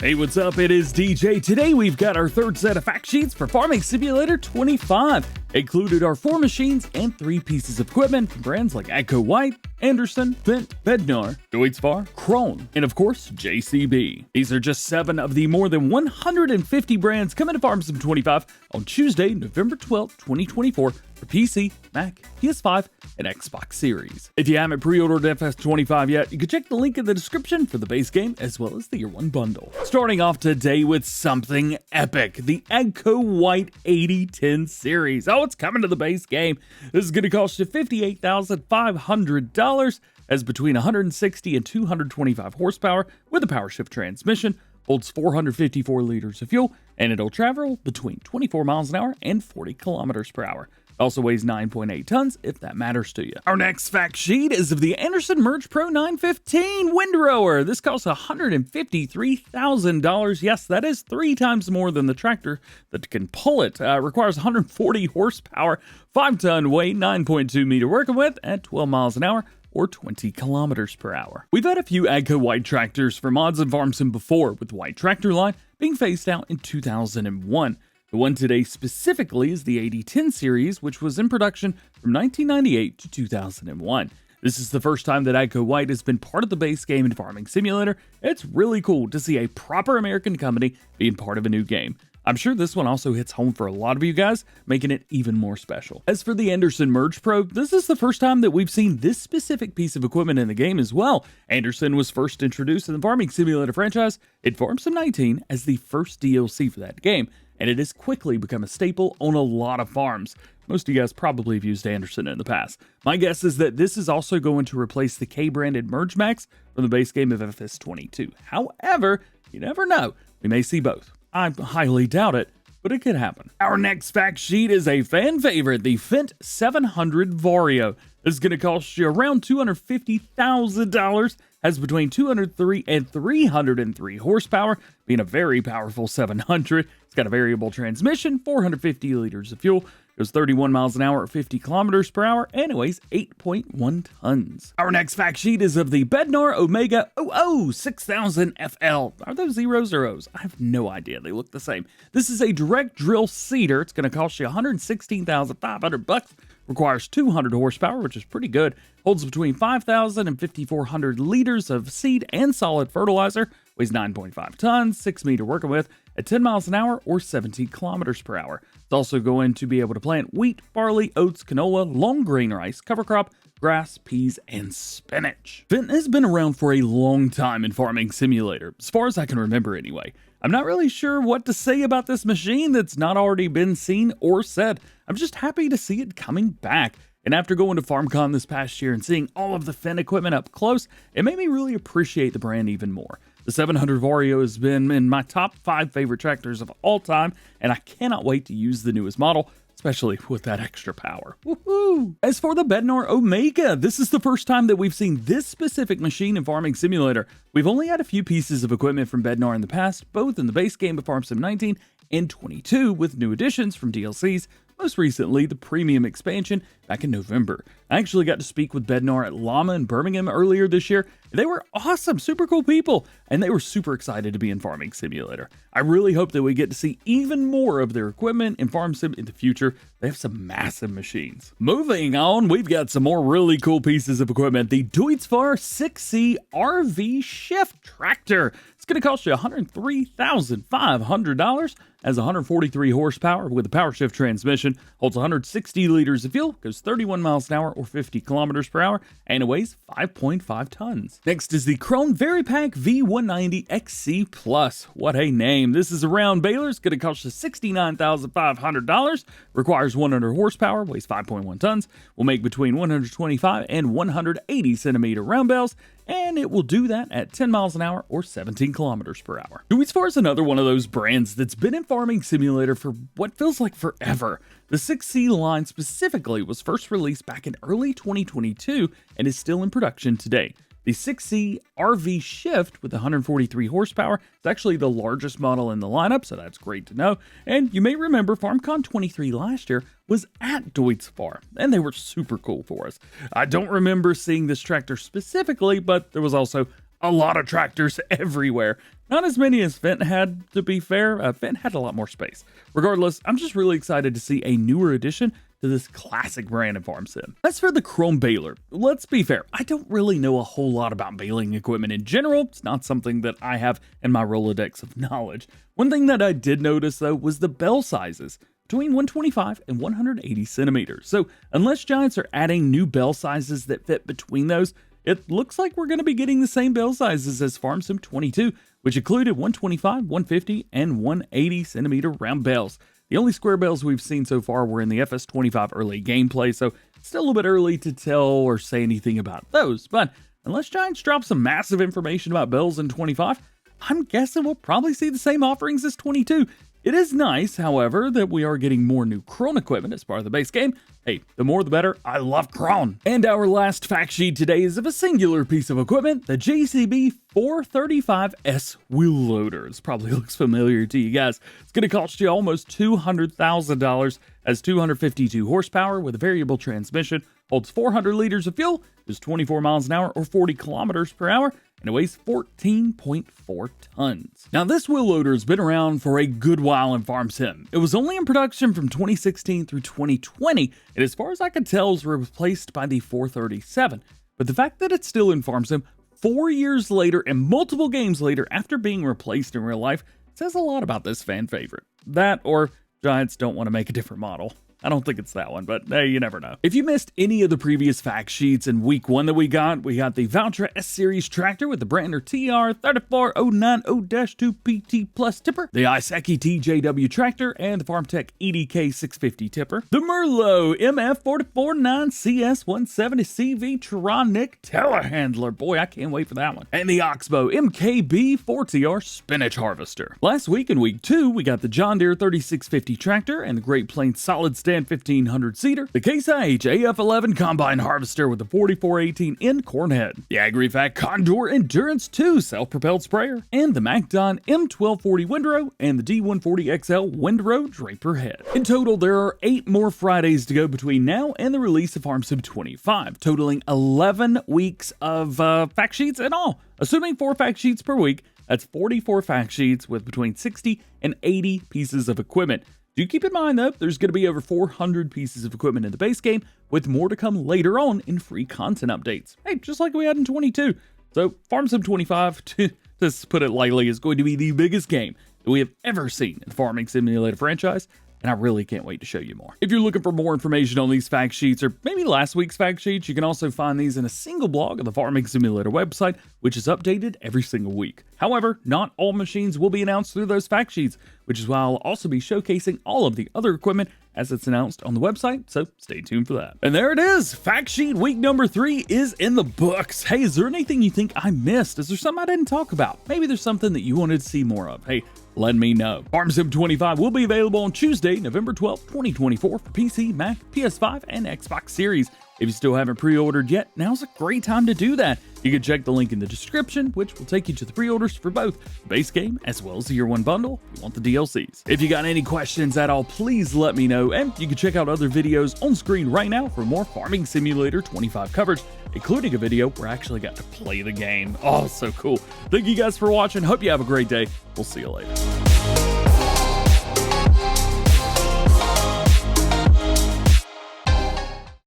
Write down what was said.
Hey, what's up? It is DJ. Today we've got our third set of fact sheets for Farming Simulator 25. Included are 4 machines and 3 pieces of equipment from brands like AGCO White, Anderson, Fint, Bedar, Deutz Fahr, Krone, and of course, JCB. These are just 7 of the more than 150 brands coming to Farm Sim 25 on Tuesday, November 12, 2024 for PC, Mac, PS5, and Xbox Series. If you haven't pre-ordered FS25 yet, you can check the link in the description for the base game as well as the Year 1 bundle. Starting off today with something epic, the AGCO White 8010 series. Oh, it's coming to the base game. This is going to cost you $58,500, as between 160 and 225 horsepower with a power shift transmission, holds 454 liters of fuel, and it'll travel between 24 miles an hour and 40 kilometers per hour. Also weighs 9.8 tons, if that matters to you. Our next fact sheet is of the Anderson Merge Pro 915 windrower. This costs $153,000. Yes, that is 3 times more than the tractor that can pull it. Requires 140 horsepower, 5-ton weight, 9.2 meter working width at 12 miles an hour, or 20 kilometers per hour. We've had a few AGCO White tractors for mods and Farm Sim before, with the White tractor line being phased out in 2001. The one today specifically is the 8010 series, which was in production from 1998 to 2001. This is the first time that AGCO White has been part of the base game in Farming Simulator. It's really cool to see a proper American company being part of a new game. I'm sure this one also hits home for a lot of you guys, making it even more special. As for the Anderson Merge Pro, this is the first time that we've seen this specific piece of equipment in the game as well. Anderson was first introduced in the Farming Simulator franchise in Farm Sim 19 as the first DLC for that game, and it has quickly become a staple on a lot of farms. Most of you guys probably have used Anderson in the past. My guess is that this is also going to replace the K-branded Merge Max from the base game of FS22. However, you never know. We may see both. I highly doubt it, but it could happen. Our next fact sheet is a fan favorite, the Fint 700 Vario. This is going to cost you around $250,000, has between 203 and 303 horsepower, being a very powerful 700. It's got a variable transmission, 450 liters of fuel, goes 31 miles an hour at 50 kilometers per hour, and it weighs 8.1 tons. Our next fact sheet is of the Bedar Omega O 6000 FL. Are those zeros or O's? I have no idea. They look the same. This is a direct drill seeder. It's going to cost you $116,500. Requires 200 horsepower, which is pretty good. Holds between 5,000 and 5,400 liters of seed and solid fertilizer. Weighs 9.5 tons, 6 meter working width at 10 miles an hour or 17 kilometers per hour. It's also going to be able to plant wheat, barley, oats, canola, long grain rice, cover crop, grass, peas, and spinach. Fint has been around for a long time in Farming Simulator, as far as I can remember anyway. I'm not really sure what to say about this machine that's not already been seen or said. I'm just happy to see it coming back. And after going to FarmCon this past year and seeing all of the Fint equipment up close, it made me really appreciate the brand even more. The 700 Vario has been in my top 5 favorite tractors of all time, and I cannot wait to use the newest model, especially with that extra power. Woohoo! As for the Bedar Omega, this is the first time that we've seen this specific machine in Farming Simulator. We've only had a few pieces of equipment from Bedar in the past, both in the base game of Farm Sim 19 and 22, with new additions from DLCs, most recently the premium expansion back in November. I actually got to speak with Bedar at Llama in Birmingham earlier this year. They were awesome, super cool people, and they were super excited to be in Farming Simulator. I really hope that we get to see even more of their equipment in Farm Sim in the future. They have some massive machines. Moving on, we've got some more really cool pieces of equipment. The Deutz Fahr 6C RV Shift Tractor. It's going to cost you $103,500, has 143 horsepower with a power shift transmission, holds 160 liters of fuel, goes 31 miles an hour or 50 kilometers per hour, and it weighs 5.5 tons. Next is the Krone Varipack V190 XC Plus. What a name. This is a round baler. It's going to cost you $69,500, requires 100 horsepower, weighs 5.1 tons, will make between 125 and 180 centimeter round bales, and it will do that at 10 miles an hour or 17 kilometers per hour. Deutz Fahr is another one of those brands that's been in Farming Simulator for what feels like forever. The 6C line specifically was first released back in early 2022 and is still in production today. The 6C RV Shift with 143 horsepower is actually the largest model in the lineup, so that's great to know. And you may remember FarmCon 23 last year was at Deutz Fahr, and they were super cool for us. I don't remember seeing this tractor specifically, but there was also a lot of tractors everywhere. Not as many as Fint had, to be fair. Fint had a lot more space. Regardless, I'm just really excited to see a newer addition to this classic brand of farm sim. As for the Chrome baler, let's be fair, I don't really know a whole lot about baling equipment in general. It's not something that I have in my Rolodex of knowledge. One thing that I did notice though was the bell sizes between 125 and 180 centimeters. So unless Giants are adding new bell sizes that fit between those, it looks like we're going to be getting the same bell sizes as Farm Sim 22, which included 125, 150, and 180 centimeter round bells. The only square bells we've seen so far were in the FS25 early gameplay, so it's still a little bit early to tell or say anything about those. But unless Giants drop some massive information about bells in 25, I'm guessing we'll probably see the same offerings as 22. It is nice, however, that we are getting more new Krone equipment as part of the base game. Hey, the more the better. I love Krone. And our last fact sheet today is of a singular piece of equipment, the JCB 435S wheel loader. This probably looks familiar to you guys. It's going to cost you almost $200,000, has 252 horsepower with a variable transmission, holds 400 liters of fuel, is 24 miles an hour or 40 kilometers per hour, and it weighs 14.4 tons. Now, this wheel loader has been around for a good while in Farm Sim. It was only in production from 2016 through 2020, and as far as I can tell, was replaced by the 437. But the fact that it's still in Farm Sim 4 years later and multiple games later after being replaced in real life says a lot about this fan favorite. That or Giants don't want to make a different model. I don't think it's that one, but hey, you never know. If you missed any of the previous fact sheets in week 1 that we got the Valtra S-Series tractor with the Brandner TR34090-2 PT Plus tipper, the Iseki TJW tractor, and the FarmTech EDK 650 tipper, the Merlot MF449CS170CV Tronic telehandler, boy, I can't wait for that one, and the Oxbow MKB 4TR spinach harvester. Last week in week 2, we got the John Deere 3650 tractor and the Great Plains solid stand 1500 seater, the Case IH AF11 combine harvester with the 4418N corn head, the AgriVac Condor Endurance 2 self-propelled sprayer, and the MacDon M1240 windrow and the D140XL windrow draper head. In total, there are 8 more Fridays to go between now and the release of Farm Sim 25, totaling 11 weeks of fact sheets in all. Assuming 4 fact sheets per week, that's 44 fact sheets with between 60 and 80 pieces of equipment. Do keep in mind, though, there's going to be over 400 pieces of equipment in the base game, with more to come later on in free content updates. Hey, just like we had in 22. So, Farm Sim 25, to put it lightly, is going to be the biggest game that we have ever seen in the Farming Simulator franchise, and I really can't wait to show you more. If you're looking for more information on these fact sheets, or maybe last week's fact sheets, you can also find these in a single blog on the Farming Simulator website, which is updated every single week. However, not all machines will be announced through those fact sheets, which is why I'll also be showcasing all of the other equipment as it's announced on the website, so stay tuned for that. And there it is! Fact sheet week number 3 is in the books. Hey, is there anything you think I missed? Is there something I didn't talk about? Maybe there's something that you wanted to see more of. Hey, let me know. Farm Sim 25 will be available on Tuesday, November 12th, 2024 for PC, Mac, PS5, and Xbox Series. If you still haven't pre-ordered yet, now's a great time to do that. You can check the link in the description, which will take you to the pre-orders for both the base game as well as the year 1 bundle if you want the DLCs. If you got any questions at all, please let me know, and you can check out other videos on screen right now for more Farming Simulator 25 coverage, including a video where I actually got to play the game. Oh, so cool. Thank you guys for watching. Hope you have a great day. We'll see you later.